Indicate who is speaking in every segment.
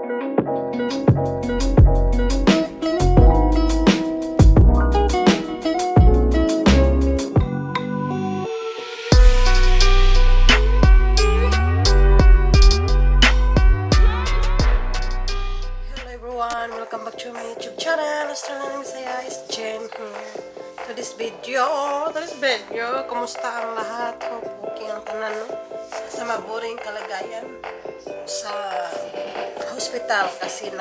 Speaker 1: Welcome back to my YouTube channel. Nainis is Jen here. To this video, kumusta ang lahat? Hope okay ang tanan, no? Sa maburing kalagayan sa hospital kasi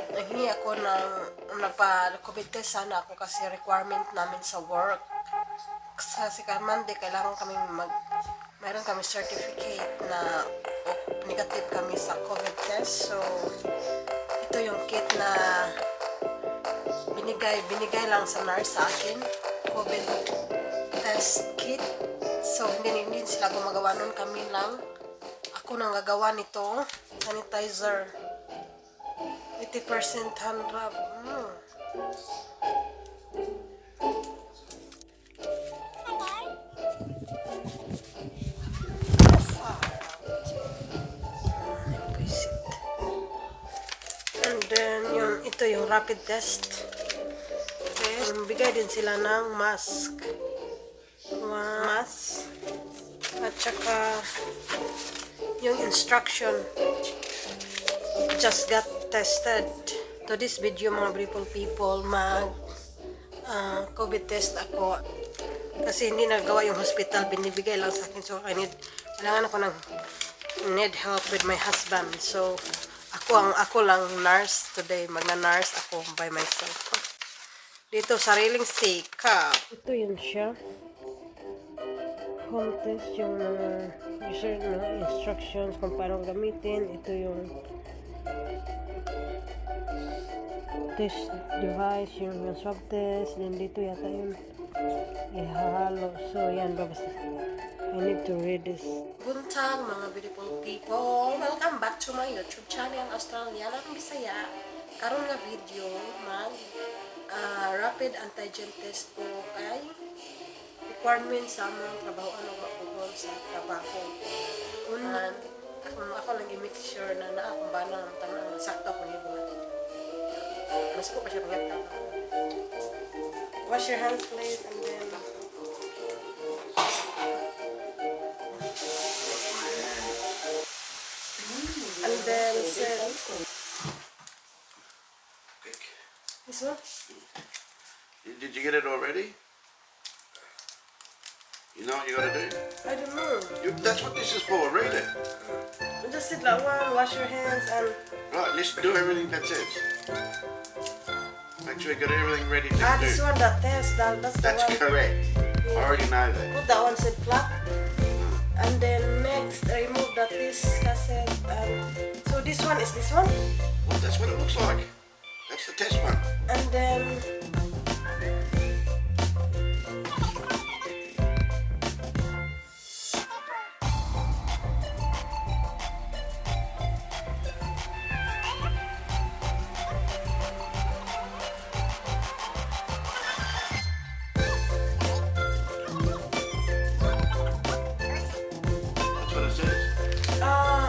Speaker 1: naghingi ako ng nagpa-COVID test sana ako kasi requirement namin sa work. Kasi Monday kailangan kami mayroon kami certificate na negative kami sa COVID test. So ito yung kit na binigay lang sa nurse sa akin, COVID test kit. So hindi sila gumagawa nun, kami lang. Ako nang gagawa nito. Sanitizer 80% hand rub. Then, ito yung rapid test. Okay. Bigay din sila ng mask. At saka, yung instruction. Just got tested. To this video, mga beautiful people, COVID test ako. Kasi hindi nagawa yung hospital, binibigay lang sa akin. So, kailangan ako need help with my husband. So, ako lang nurse today. Magna-nurse ako by myself. Dito, sariling sikap. Ito yun siya. Home test, yung user instructions kung paano gamitin. Ito yung test device, yung swab test. Then dito yata yung ihahalo. So, yan. Babasta. I need to read this. Buntag mga beautiful people. Welcome back to my YouTube channel, Australia lang Bisaya. Karon nga video rapid antigen test ko kay requirement sa mga trabaho magpapugol sa trabaho. Una, ako lang i-make sure na akong bana ang tanang sakto ko niya buhat. Mas ko pa siya pagkatapos. Wash your hands please and then this one?
Speaker 2: Did you get it already? You know what you gotta do?
Speaker 1: I don't know.
Speaker 2: That's what this is for, read it.
Speaker 1: Just sit like one, wash your hands and...
Speaker 2: Right, let's do everything that says. Make sure you got everything ready to do.
Speaker 1: This one, that test, that's the
Speaker 2: That's
Speaker 1: one.
Speaker 2: correct.
Speaker 1: Yeah.
Speaker 2: I already know that.
Speaker 1: Put that one said flat. And then next, remove this cassette. So this one is this one?
Speaker 2: Well, that's what it looks like. That's the test one.
Speaker 1: And then...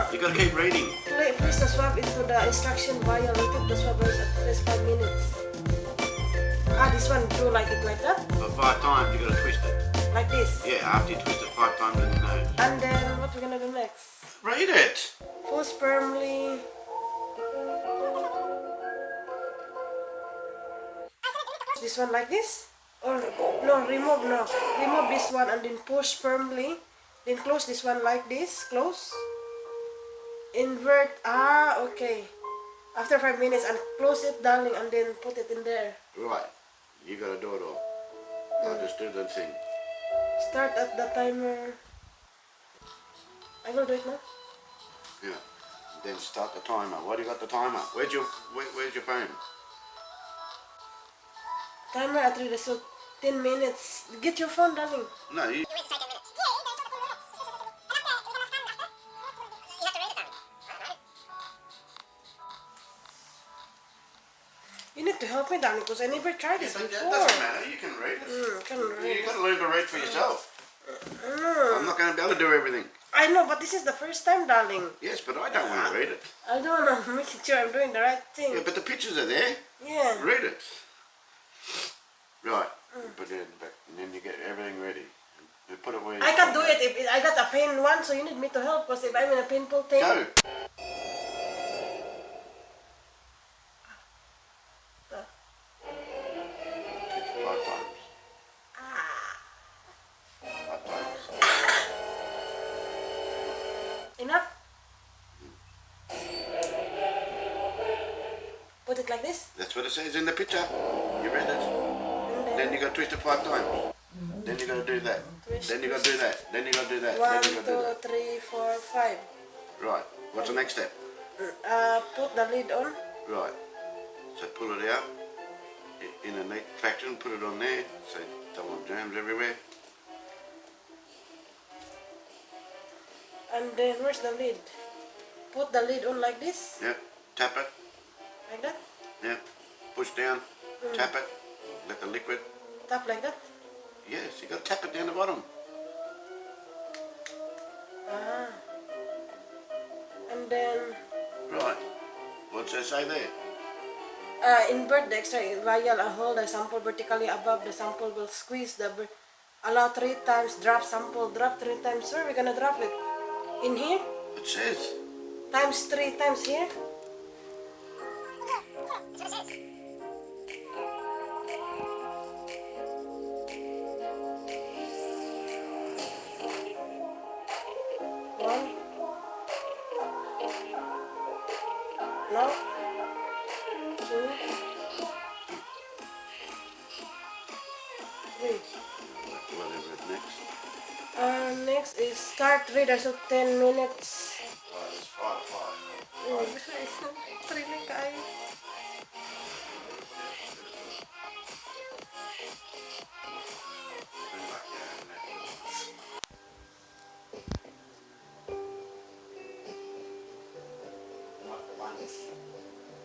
Speaker 2: You gotta keep reading.
Speaker 1: Place the swab into the instruction vial. Repeat the swab at least 5 minutes. This one do like it like that?
Speaker 2: For 5 times you gotta twist it.
Speaker 1: Like this?
Speaker 2: Yeah, after you twist it 5 times in the nose.
Speaker 1: And then what we're gonna do next?
Speaker 2: Read it!
Speaker 1: Push firmly. This one like this? Or no, remove this one and then push firmly. Then close this one like this. Close. Invert. Okay. After 5 minutes and close it, darling, and then put it in there.
Speaker 2: Right. You gotta do it all. I'll just do the thing.
Speaker 1: Start at the timer. I will do it now.
Speaker 2: Yeah. Then start the timer. Why do you got the timer? Where's your phone?
Speaker 1: Timer at 3, so 10 minutes. Get your phone, darling.
Speaker 2: No, you...
Speaker 1: You need to help me, darling, because I never tried this before.
Speaker 2: That doesn't matter. You can read it.
Speaker 1: Can read.
Speaker 2: You got to learn to read for yourself.
Speaker 1: No.
Speaker 2: I'm not going to be able to do everything.
Speaker 1: I I know, but this is the first time, darling.
Speaker 2: Yes, but I don't want to read it.
Speaker 1: I don't know, making sure I'm doing the right thing.
Speaker 2: Yeah, but the pictures are there.
Speaker 1: Yeah.
Speaker 2: Read it. Right. You put it in the back, and then you get everything ready. You put it where you
Speaker 1: I can't do it if I got a pain one, so you need me to help because if I'm in a painful thing.
Speaker 2: Go. 5 times. 5 times.
Speaker 1: Enough? Put it like this.
Speaker 2: That's what it says in the picture. You read it.
Speaker 1: And
Speaker 2: Then you got to twist it 5 times. Then you got to do that.
Speaker 1: Twist,
Speaker 2: Then you got to do that. Then you got to do that.
Speaker 1: 1,
Speaker 2: Then you got to do
Speaker 1: 2,
Speaker 2: that.
Speaker 1: 3, 4, 5.
Speaker 2: Right. What's the next step?
Speaker 1: Put the lid on.
Speaker 2: Right. So pull it out in a neat fashion. Put it on there. So don't want germs everywhere.
Speaker 1: And then where's the lid? Put the lid on like this.
Speaker 2: Yep. Tap it.
Speaker 1: Like that.
Speaker 2: Yep. Push down. Tap it. Let the liquid.
Speaker 1: Tap like that.
Speaker 2: Yes. You got to tap it down the bottom.
Speaker 1: And then
Speaker 2: Right. What's that say there?
Speaker 1: invert the extra vial and hold the sample vertically above the sample. Will squeeze the allow 3 times. Drop sample. Drop 3 times. Where are we gonna drop it? In here?
Speaker 2: It says.
Speaker 1: Times 3 times here? One. No. 2. 3.
Speaker 2: Whatever it next.
Speaker 1: Next is start reader, so 10 minutes.
Speaker 2: Right, it's 5.
Speaker 1: Thrilling kayo.
Speaker 2: Not once.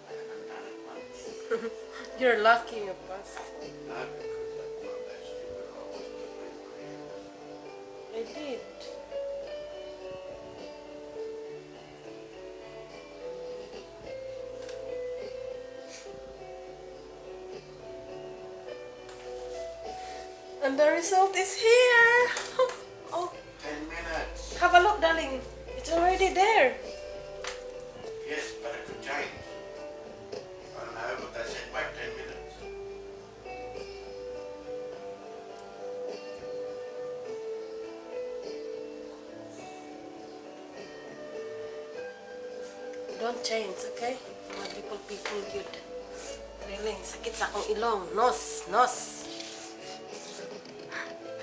Speaker 2: I haven't done it once.
Speaker 1: You're lucky, you passed.
Speaker 2: No, because I'm not that stupid. I wasn't doing my hands.
Speaker 1: I did. And the result is here. Oh,
Speaker 2: 10 minutes.
Speaker 1: have a look, darling. It's already there.
Speaker 2: Yes, but it could change. I don't know, but they said wait 10 minutes.
Speaker 1: Don't change, okay? Mga people good. Thrilling. Sakit sa akong ilong. Nos.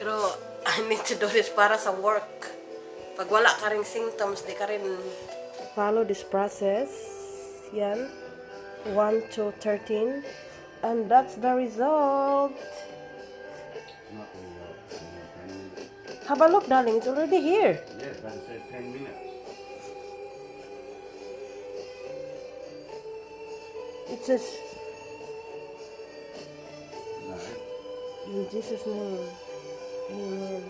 Speaker 1: Pero, I need to do this para sa work. Pag wala ka ring symptoms, di ka rin follow this process. Yan. 1 to 13. And that's the result.
Speaker 2: Not really, 10 minutes.
Speaker 1: Have a look, darling. It's already here.
Speaker 2: Yes, but it says 10 minutes.
Speaker 1: It says,
Speaker 2: No.
Speaker 1: in Jesus' name. Amen.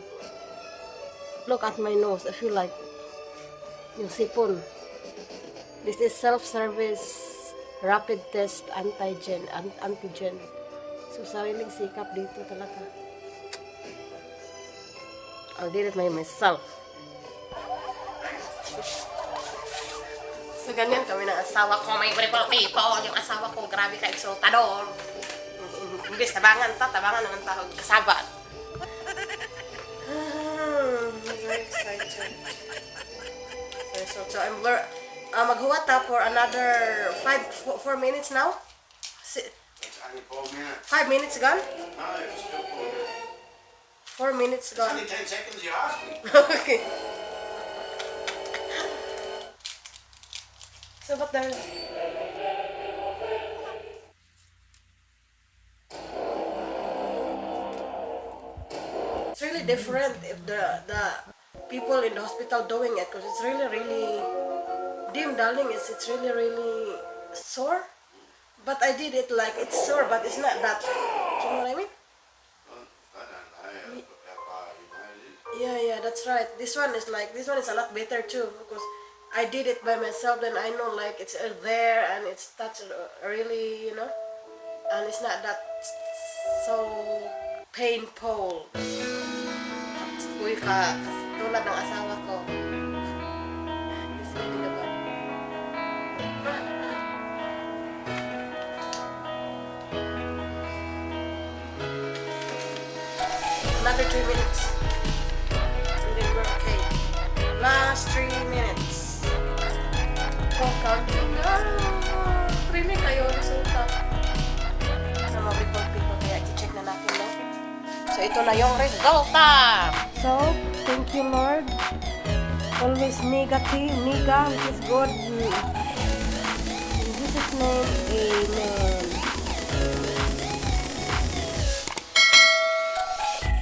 Speaker 1: Look at my nose. I feel like yung sipon. This is self-service rapid test antigen. Antigen. So, sariling sikap dito talaga. I did it myself. So, ganyan kami ng asawa ko. May people. Yung asawa ko, grabe ka eksultador. Imbis tabangan naman tawag kasabat. Very excited. So I'm maghuwata for another 4 minutes now.
Speaker 2: It's only 4 minutes.
Speaker 1: 5 minutes gone?
Speaker 2: No, it's still 4 minutes.
Speaker 1: 4 minutes
Speaker 2: It's
Speaker 1: gone.
Speaker 2: only 10 seconds you asked me.
Speaker 1: Okay. So but there's it's really different if the people in the hospital doing it, because it's really dim, darling. It's really sore. But I did it like it's sore, but it's not that. Do you know what I mean?
Speaker 2: Well, I don't know how far you know it is.
Speaker 1: Yeah, that's right. This one is a lot better too because I did it by myself. Then I know like it's there and that's really and it's not that so painful. Uy ka, tulad ng asawa ko. It's really good. Another 3 minutes. And then we're okay. Last 3 minutes. Oh, counting na. Primi kayo, resulta. Sa mga report people, kaya i-check na natin, no? So, ito na yung resulta. So, thank you, Lord. Always negative, which is good. In Jesus' name, amen.